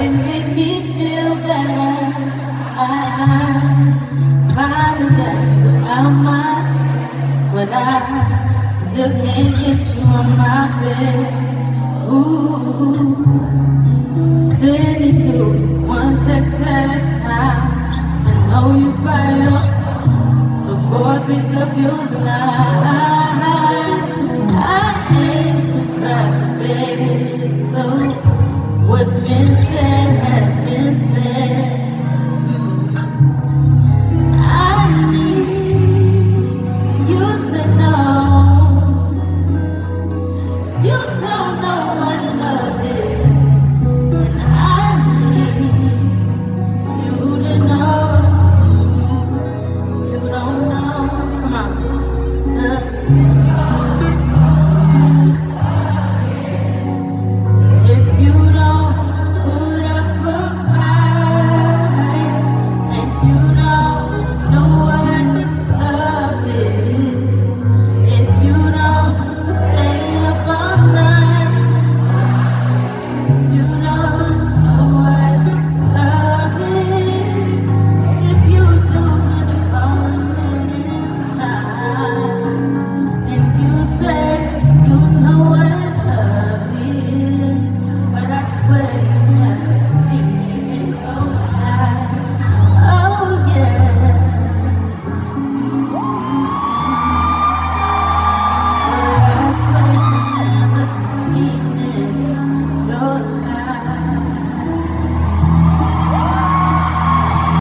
It make me feel better. I finally got you out my, but I still can't get you on my bed. Ooh, sending you one text at a time. I know you by your, so boy pick up your line. I hate to crack the bed, so what's been said has been said.